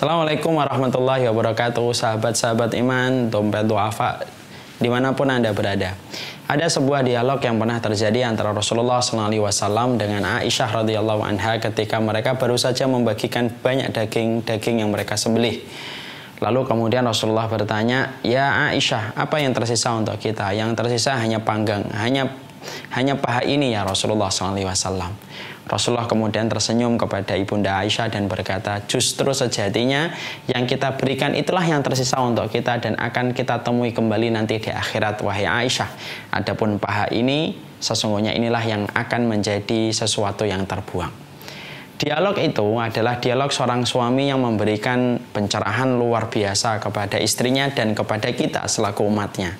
Assalamualaikum warahmatullahi wabarakatuh, sahabat-sahabat iman, dompet duafa, dimanapun Anda berada. Ada sebuah dialog yang pernah terjadi antara Rasulullah SAW dengan Aisyah radhiyallahu anha ketika mereka baru saja membagikan banyak daging yang mereka sembelih. Lalu kemudian Rasulullah bertanya, "Ya Aisyah, apa yang tersisa untuk kita? Yang tersisa hanya panggang, hanya paha ini ya Rasulullah SAW." Rasulullah kemudian tersenyum kepada ibunda Aisyah dan berkata, "Justru sejatinya yang kita berikan itulah yang tersisa untuk kita dan akan kita temui kembali nanti di akhirat, wahai Aisyah. Adapun paha ini, sesungguhnya inilah yang akan menjadi sesuatu yang terbuang." Dialog itu adalah dialog seorang suami yang memberikan pencerahan luar biasa kepada istrinya dan kepada kita selaku umatnya.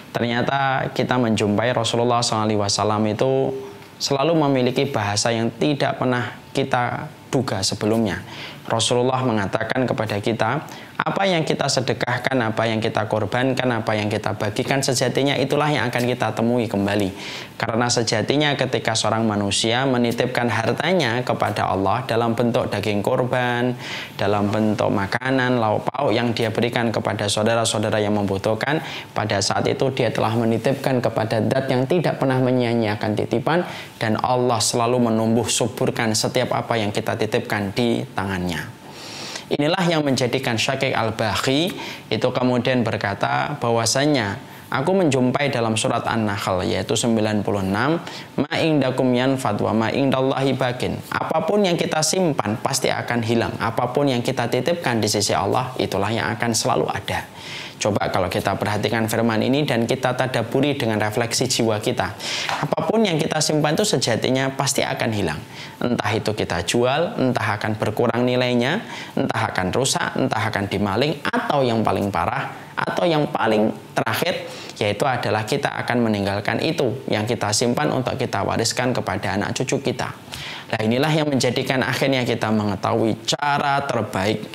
Ternyata kita menjumpai Rasulullah SAW itu selalu memiliki bahasa yang tidak pernah kita duga sebelumnya. Rasulullah mengatakan kepada kita, apa yang kita sedekahkan, apa yang kita korbankan, apa yang kita bagikan, sejatinya itulah yang akan kita temui kembali. Karena sejatinya ketika seorang manusia menitipkan hartanya kepada Allah dalam bentuk daging korban, dalam bentuk makanan, lauk pauk yang dia berikan kepada saudara-saudara yang membutuhkan, pada saat itu dia telah menitipkan kepada zat yang tidak pernah menyia-nyiakan titipan, dan Allah selalu menumbuh suburkan setiap apa yang kita titipkan di tangannya. Inilah yang menjadikan Syakik Al-Baghi itu kemudian berkata bahwasanya aku menjumpai dalam surat An-Nahl yaitu 96, ma indakum yanfad wa ma indallahi bakin. Apapun yang kita simpan pasti akan hilang. Apapun yang kita titipkan di sisi Allah, itulah yang akan selalu ada. Coba kalau kita perhatikan firman ini dan kita tadaburi dengan refleksi jiwa kita. Apapun yang kita simpan itu sejatinya pasti akan hilang. Entah itu kita jual, entah akan berkurang nilainya, entah akan rusak, entah akan dimaling, atau yang paling parah, atau yang paling terakhir, yaitu adalah kita akan meninggalkan itu yang kita simpan untuk kita wariskan kepada anak cucu kita. Nah, inilah yang menjadikan akhirnya kita mengetahui cara terbaik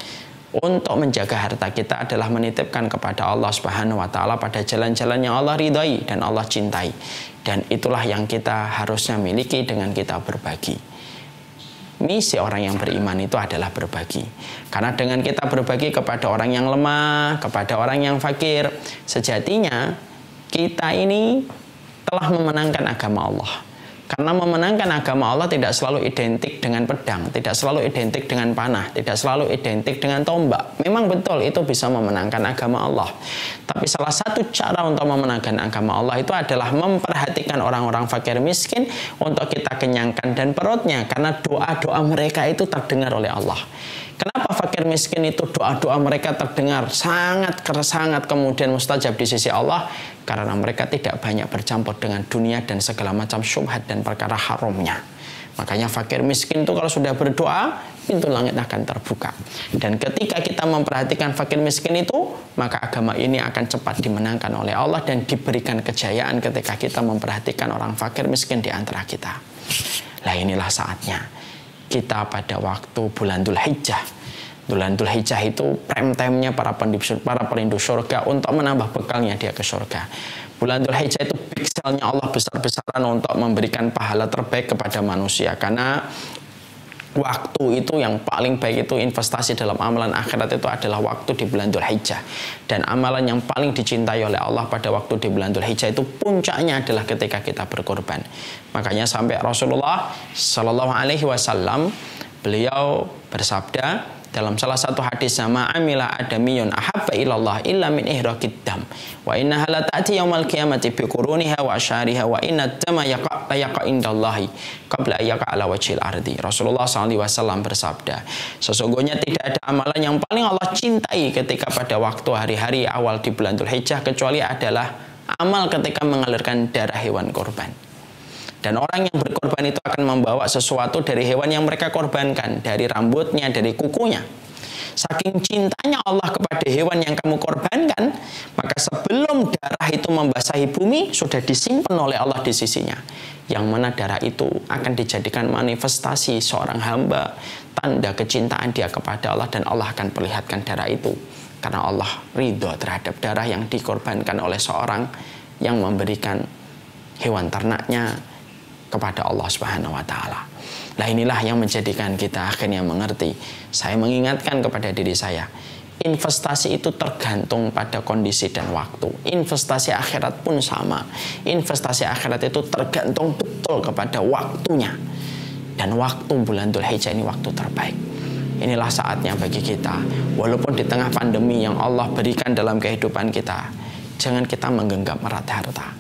untuk menjaga harta kita adalah menitipkan kepada Allah Subhanahu wa taala pada jalan-jalan yang Allah ridhai dan Allah cintai. Dan itulah yang kita harusnya miliki dengan kita berbagi. Misi orang yang beriman itu adalah berbagi. Karena dengan kita berbagi kepada orang yang lemah, kepada orang yang fakir, sejatinya kita ini telah memenangkan agama Allah. Karena memenangkan agama Allah tidak selalu identik dengan pedang, tidak selalu identik dengan panah, tidak selalu identik dengan tombak. Memang betul itu bisa memenangkan agama Allah. Tapi salah satu cara untuk memenangkan agama Allah itu adalah memperhatikan orang-orang fakir miskin untuk kita kenyangkan dan perutnya. Karena doa-doa mereka itu terdengar oleh Allah. Kenapa fakir miskin itu doa-doa mereka terdengar sangat kemudian mustajab di sisi Allah? Karena mereka tidak banyak bercampur dengan dunia dan segala macam syubhat dan perkara haramnya. Makanya fakir miskin itu kalau sudah berdoa, pintu langit akan terbuka. Dan ketika kita memperhatikan fakir miskin itu, maka agama ini akan cepat dimenangkan oleh Allah dan diberikan kejayaan ketika kita memperhatikan orang fakir miskin di antara kita. Nah, inilah saatnya kita pada waktu bulan Dzulhijjah. Bulan Dzulhijjah itu prime time-nya para perindu surga untuk menambah bekalnya dia ke surga. Bulan Dzulhijjah itu big sale-nya Allah besar-besaran untuk memberikan pahala terbaik kepada manusia. Karena waktu itu yang paling baik itu investasi dalam amalan akhirat itu adalah waktu di bulan Dzulhijjah. Dan amalan yang paling dicintai oleh Allah pada waktu di bulan Dzulhijjah itu puncaknya adalah ketika kita berkorban. Makanya sampai Rasulullah Shallallahu Alaihi Wasallam beliau bersabda dalam salah satu hadis, sama amila adamiyun ahabba ilallah illa min ihraqid dam wa innaha la ta'ti yaumal qiyamati bi quruniha wa asyariha wa inna dama yaqa indallahi qabla yaqa ala wajhil ardi. Rasulullah SAW bersabda, sesungguhnya tidak ada amalan yang paling Allah cintai ketika pada waktu hari-hari awal di bulan Dzulhijjah kecuali adalah amal ketika mengalirkan darah hewan korban. Dan orang yang berkorban itu akan membawa sesuatu dari hewan yang mereka korbankan, dari rambutnya, dari kukunya. Saking cintanya Allah kepada hewan yang kamu korbankan, maka sebelum darah itu membasahi bumi, sudah disimpan oleh Allah di sisinya. Yang mana darah itu akan dijadikan manifestasi seorang hamba, tanda kecintaan dia kepada Allah, dan Allah akan perlihatkan darah itu. Karena Allah ridho terhadap darah yang dikorbankan oleh seorang yang memberikan hewan ternaknya kepada Allah Subhanahu wa taala. Nah inilah yang menjadikan kita akhirnya mengerti. Saya mengingatkan kepada diri saya, investasi itu tergantung pada kondisi dan waktu. Investasi akhirat pun sama. Investasi akhirat itu tergantung betul kepada waktunya. Dan waktu bulan Dzulhijjah ini waktu terbaik. Inilah saatnya bagi kita, walaupun di tengah pandemi yang Allah berikan dalam kehidupan kita, jangan kita menggenggam erat harta.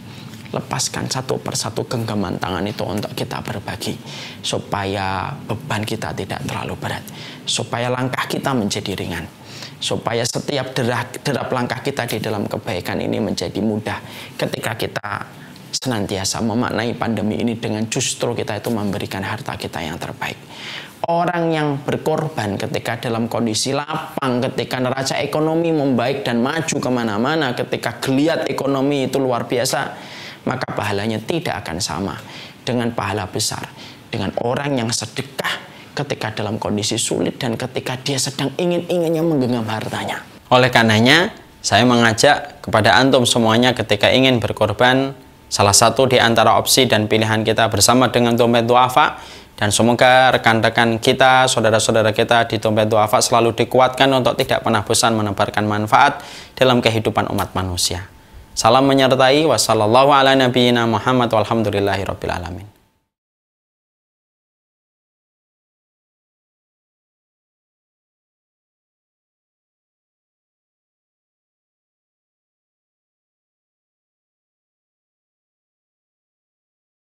Lepaskan satu persatu genggaman tangan itu untuk kita berbagi, supaya beban kita tidak terlalu berat, supaya langkah kita menjadi ringan, supaya setiap derap langkah kita di dalam kebaikan ini menjadi mudah ketika kita senantiasa memaknai pandemi ini dengan justru kita itu memberikan harta kita yang terbaik. Orang yang berkorban ketika dalam kondisi lapang, ketika neraca ekonomi membaik dan maju kemana-mana, ketika geliat ekonomi itu luar biasa, maka pahalanya tidak akan sama dengan pahala besar dengan orang yang sedekah ketika dalam kondisi sulit dan ketika dia sedang ingin-inginnya menggenggam hartanya. Oleh karenanya, saya mengajak kepada antum semuanya ketika ingin berkorban, salah satu di antara opsi dan pilihan kita bersama dengan Dompet Duafa, dan semoga rekan-rekan kita, saudara-saudara kita di Dompet Duafa selalu dikuatkan untuk tidak pernah bosan menebarkan manfaat dalam kehidupan umat manusia. Salam menyertai, wassalamualaikum warahmatullahi wabarakatuh.